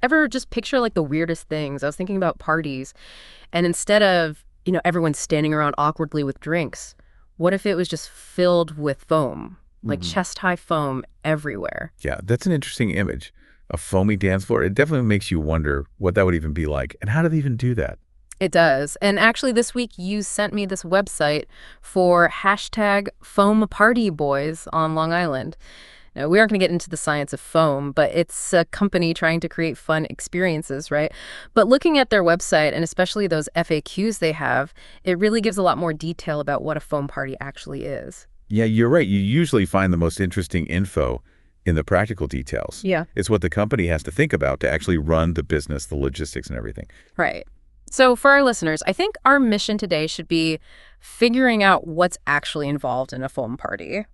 Ever just picture like the weirdest things? I was thinking about parties, and instead of, everyone standing around awkwardly with drinks, what if it was just filled with foam, like Hmm. chest-high foam everywhere? Yeah, that's an interesting image. A foamy dance floor. It definitely makes you wonder what that would even be like. And how do they even do that? It does. And actually, this week you sent me this website for hashtag Foam Party Boys on Long Island. Now, we aren't going to get into the science of foam, but it's a company trying to create fun experiences, right? But looking at their website, and especially those FAQs they have, it really gives a lot more detail about what a foam party actually is. Yeah, you're right. You usually find the most interesting info in the practical details. Yeah. It's what the company has to think about to actually run the business, the logistics and everything. Right. So, for our listeners, I think our mission today should be figuring out what's actually involved in a foam party.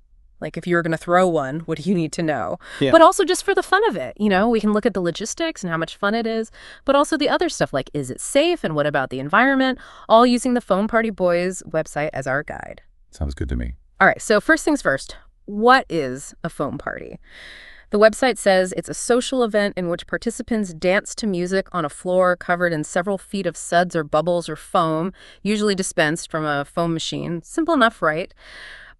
Like, if you were going to throw one, what do you need to know? Yeah. But also just for the fun of it, we can look at the logistics and how much fun it is, but also the other stuff like, is it safe and what about the environment? All using the Foam Party Boys website as our guide. Sounds good to me. All right, so first things first, what is a foam party? The website says it's a social event in which participants dance to music on a floor covered in several feet of suds or bubbles or foam, usually dispensed from a foam machine. Simple enough, right?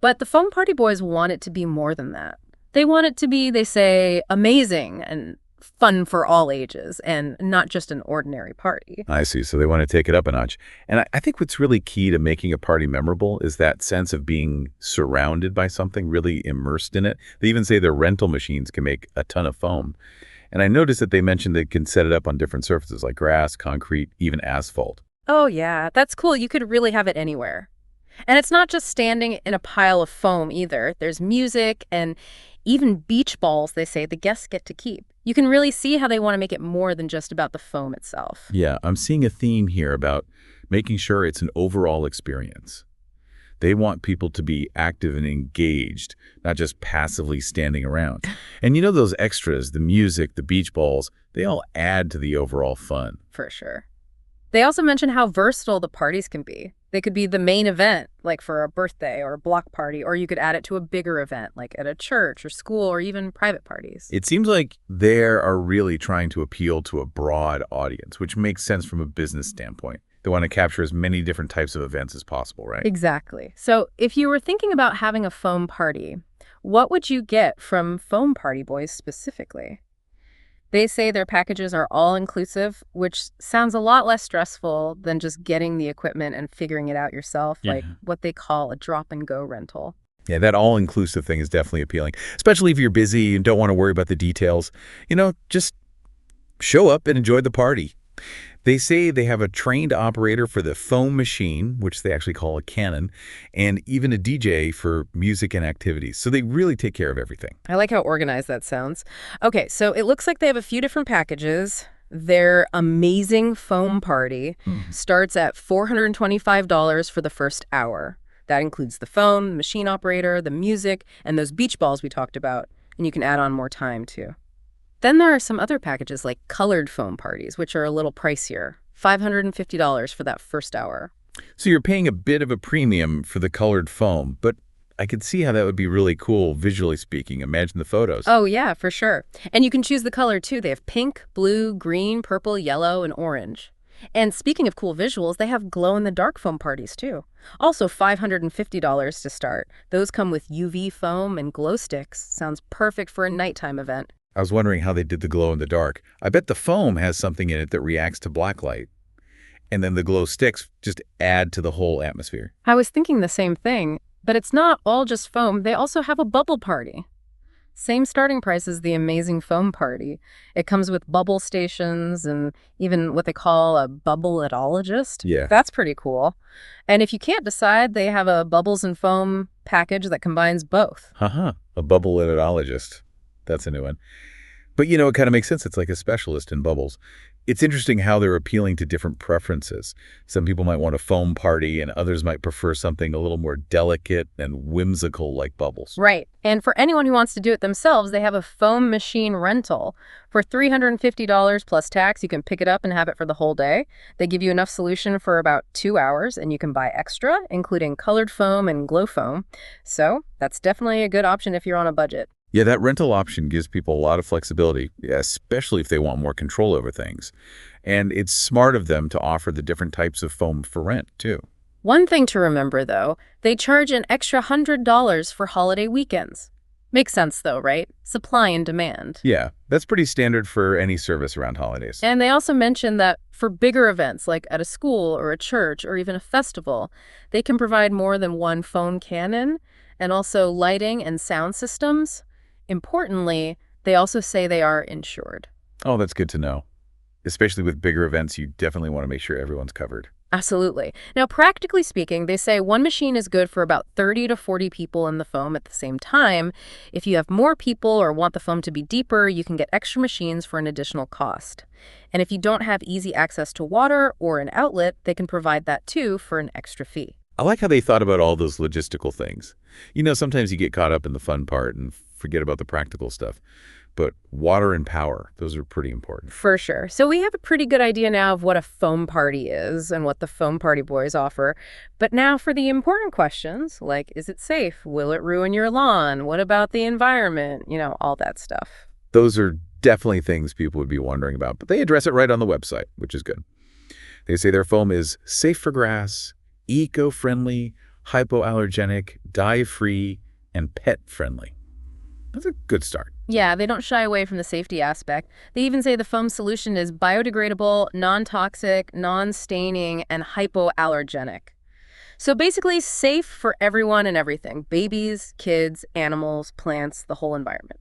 But the Foam Party Boys want it to be more than that. They want it to be, they say, amazing and fun for all ages and not just an ordinary party. I see. So they want to take it up a notch. And I think what's really key to making a party memorable is that sense of being surrounded by something, really immersed in it. They even say their rental machines can make a ton of foam. And I noticed that they mentioned they can set it up on different surfaces like grass, concrete, even asphalt. Oh, yeah, that's cool. You could really have it anywhere. And it's not just standing in a pile of foam either. There's music and even beach balls, they say, the guests get to keep. You can really see how they want to make it more than just about the foam itself. Yeah, I'm seeing a theme here about making sure it's an overall experience. They want people to be active and engaged, not just passively standing around. And those extras, the music, the beach balls, they all add to the overall fun. For sure. They also mention how versatile the parties can be. They could be the main event, like for a birthday or a block party, or you could add it to a bigger event, like at a church or school or even private parties. It seems like they are really trying to appeal to a broad audience, which makes sense from a business standpoint. They want to capture as many different types of events as possible, right? Exactly. So if you were thinking about having a foam party, what would you get from Foam Party Boys specifically? They say their packages are all-inclusive, which sounds a lot less stressful than just getting the equipment and figuring it out yourself, like what they call a drop-and-go rental. Yeah, that all-inclusive thing is definitely appealing, especially if you're busy and don't want to worry about the details. Just show up and enjoy the party. They say they have a trained operator for the foam machine, which they actually call a cannon, and even a DJ for music and activities. So they really take care of everything. I like how organized that sounds. Okay, so it looks like they have a few different packages. Their amazing foam party starts at $425 for the first hour. That includes the phone, the machine operator, the music, and those beach balls we talked about. And you can add on more time, too. Then there are some other packages like colored foam parties, which are a little pricier, $550 for that first hour. So you're paying a bit of a premium for the colored foam, but I could see how that would be really cool, visually speaking. Imagine the photos. Oh, yeah, for sure. And you can choose the color, too. They have pink, blue, green, purple, yellow, and orange. And speaking of cool visuals, they have glow-in-the-dark foam parties, too. Also $550 to start. Those come with UV foam and glow sticks. Sounds perfect for a nighttime event. I was wondering how they did the glow in the dark. I bet the foam has something in it that reacts to black light. And then the glow sticks just add to the whole atmosphere. I was thinking the same thing, but it's not all just foam. They also have a bubble party. Same starting price as the amazing foam party. It comes with bubble stations and even what they call a bubbleologist. Yeah. That's pretty cool. And if you can't decide, they have a bubbles and foam package that combines both. A bubbleologist. That's a new one. But it kind of makes sense. It's like a specialist in bubbles. It's interesting how they're appealing to different preferences. Some people might want a foam party and others might prefer something a little more delicate and whimsical like bubbles. Right. And for anyone who wants to do it themselves, they have a foam machine rental. For $350 plus tax, you can pick it up and have it for the whole day. They give you enough solution for about 2 hours, and you can buy extra, including colored foam and glow foam. So that's definitely a good option if you're on a budget. Yeah, that rental option gives people a lot of flexibility, yeah, especially if they want more control over things. And it's smart of them to offer the different types of foam for rent, too. One thing to remember, though, they charge an extra $100 for holiday weekends. Makes sense, though, right? Supply and demand. Yeah, that's pretty standard for any service around holidays. And they also mention that for bigger events, like at a school or a church or even a festival, they can provide more than one foam cannon and also lighting and sound systems. Importantly, they also say they are insured. Oh, that's good to know. Especially with bigger events, you definitely want to make sure everyone's covered. Absolutely. Now, practically speaking, they say one machine is good for about 30 to 40 people in the foam at the same time. If you have more people or want the foam to be deeper, you can get extra machines for an additional cost. And if you don't have easy access to water or an outlet, they can provide that too for an extra fee. I like how they thought about all those logistical things. Sometimes you get caught up in the fun part and forget about the practical stuff. But water and power, those are pretty important. For sure. So we have a pretty good idea now of what a foam party is and what the foam party boys offer. But now for the important questions, like, is it safe? Will it ruin your lawn? What about the environment? All that stuff. Those are definitely things people would be wondering about, but they address it right on the website, which is good. They say their foam is safe for grass, eco-friendly, hypoallergenic, dye-free, and pet-friendly. That's a good start. Yeah, they don't shy away from the safety aspect. They even say the foam solution is biodegradable, non-toxic, non-staining, and hypoallergenic. So basically safe for everyone and everything. Babies, kids, animals, plants, the whole environment.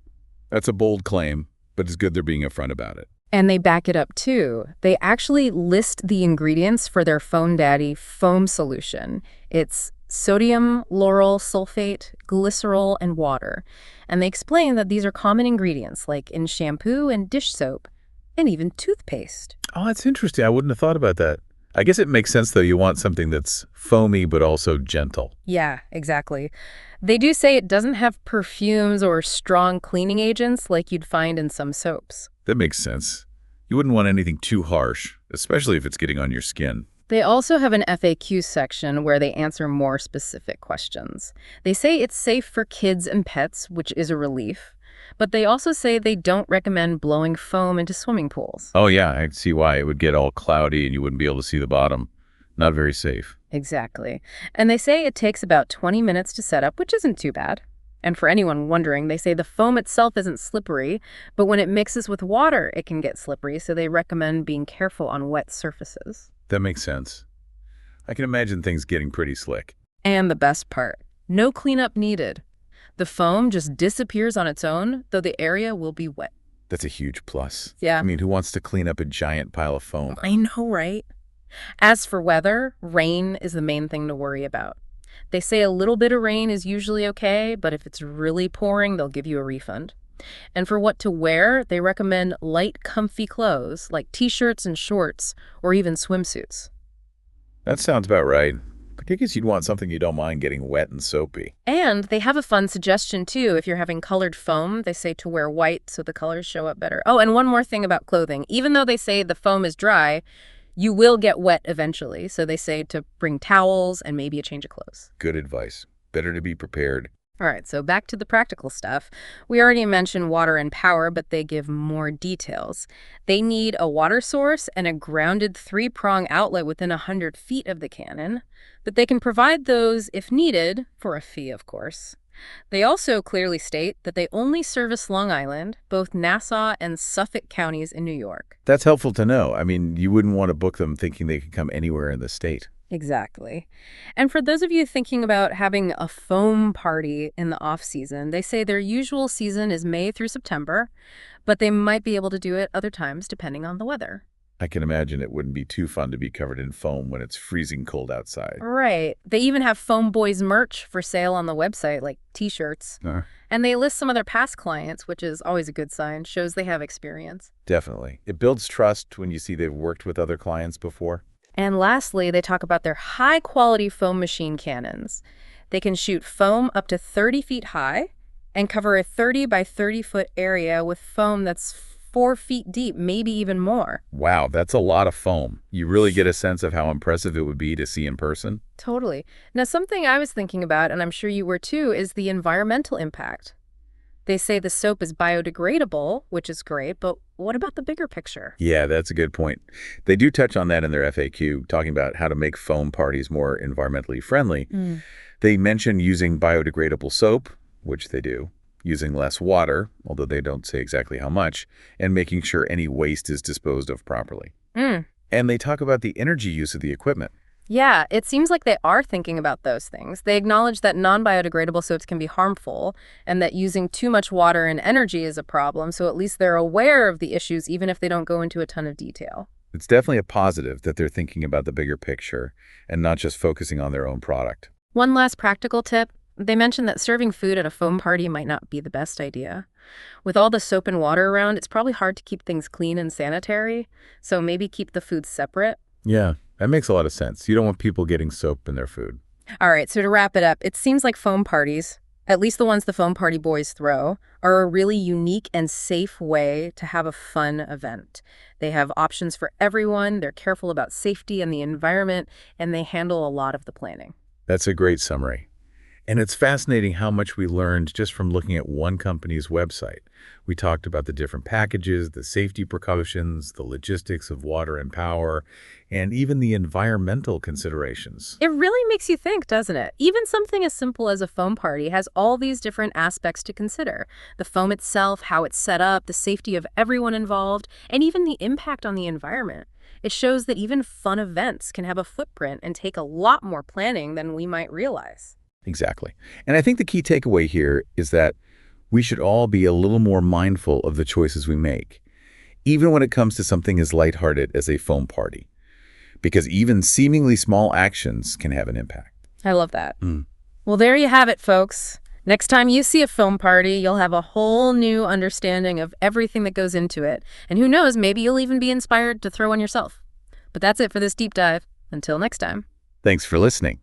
That's a bold claim, but it's good they're being upfront about it. And they back it up too. They actually list the ingredients for their Foam Daddy foam solution. It's sodium lauryl sulfate, glycerol, and water. And they explain that these are common ingredients like in shampoo and dish soap, and even toothpaste. Oh, that's interesting. I wouldn't have thought about that. I guess it makes sense, though. You want something that's foamy but also gentle. Yeah, exactly. They do say it doesn't have perfumes or strong cleaning agents like you'd find in some soaps. That makes sense. You wouldn't want anything too harsh, especially if it's getting on your skin. They also have an FAQ section where they answer more specific questions. They say it's safe for kids and pets, which is a relief. But they also say they don't recommend blowing foam into swimming pools. Oh, yeah, I see why. It would get all cloudy and you wouldn't be able to see the bottom. Not very safe. Exactly. And they say it takes about 20 minutes to set up, which isn't too bad. And for anyone wondering, they say the foam itself isn't slippery, but when it mixes with water, it can get slippery, so they recommend being careful on wet surfaces. That makes sense. I can imagine things getting pretty slick. And the best part, no cleanup needed. The foam just disappears on its own, though the area will be wet. That's a huge plus. Yeah. I mean, who wants to clean up a giant pile of foam? I know, right? As for weather, rain is the main thing to worry about. They say a little bit of rain is usually okay, but if it's really pouring, they'll give you a refund. And for what to wear, they recommend light, comfy clothes like t-shirts and shorts, or even swimsuits. That sounds about right. I guess you'd want something you don't mind getting wet and soapy. And they have a fun suggestion, too. If you're having colored foam, they say to wear white so the colors show up better. Oh, and one more thing about clothing. Even though they say the foam is dry, you will get wet eventually. So they say to bring towels and maybe a change of clothes. Good advice. Better to be prepared. All right, so back to the practical stuff. We already mentioned water and power, but they give more details. They need a water source and a grounded 3-prong outlet within 100 feet of the cannon, but they can provide those if needed, for a fee, of course. They also clearly state that they only service Long Island, both Nassau and Suffolk counties in New York. That's helpful to know. I mean, you wouldn't want to book them thinking they could come anywhere in the state. Exactly. And for those of you thinking about having a foam party in the off-season, they say their usual season is May through September, but they might be able to do it other times depending on the weather. I can imagine it wouldn't be too fun to be covered in foam when it's freezing cold outside. Right. They even have Foam Boys merch for sale on the website, like t-shirts. And they list some of their past clients, which is always a good sign, shows they have experience. Definitely. It builds trust when you see they've worked with other clients before. And lastly, they talk about their high-quality foam machine cannons. They can shoot foam up to 30 feet high and cover a 30 by 30-foot area with foam that's 4 feet deep, maybe even more. Wow, that's a lot of foam. You really get a sense of how impressive it would be to see in person. Totally. Now, something I was thinking about, and I'm sure you were too, is the environmental impact. They say the soap is biodegradable, which is great, but what about the bigger picture? Yeah, that's a good point. They do touch on that in their FAQ, talking about how to make foam parties more environmentally friendly. Mm. They mention using biodegradable soap, which they do, using less water, although they don't say exactly how much, and making sure any waste is disposed of properly. Mm. And they talk about the energy use of the equipment. Yeah, it seems like they are thinking about those things. They acknowledge that non-biodegradable soaps can be harmful and that using too much water and energy is a problem, so at least they're aware of the issues even if they don't go into a ton of detail. It's definitely a positive that they're thinking about the bigger picture and not just focusing on their own product. One last practical tip. They mentioned that serving food at a foam party might not be the best idea. With all the soap and water around, it's probably hard to keep things clean and sanitary, so maybe keep the food separate. Yeah, that makes a lot of sense. You don't want people getting soap in their food. All right, so to wrap it up, it seems like foam parties, at least the ones the foam party boys throw, are a really unique and safe way to have a fun event. They have options for everyone, they're careful about safety and the environment, and they handle a lot of the planning. That's a great summary. And it's fascinating how much we learned just from looking at one company's website. We talked about the different packages, the safety precautions, the logistics of water and power, and even the environmental considerations. It really makes you think, doesn't it? Even something as simple as a foam party has all these different aspects to consider. The foam itself, how it's set up, the safety of everyone involved, and even the impact on the environment. It shows that even fun events can have a footprint and take a lot more planning than we might realize. Exactly. And I think the key takeaway here is that we should all be a little more mindful of the choices we make, even when it comes to something as lighthearted as a foam party, because even seemingly small actions can have an impact. I love that. Well, there you have it, folks. Next time you see a foam party, you'll have a whole new understanding of everything that goes into it. And who knows, maybe you'll even be inspired to throw one yourself. But that's it for this deep dive. Until next time. Thanks for listening.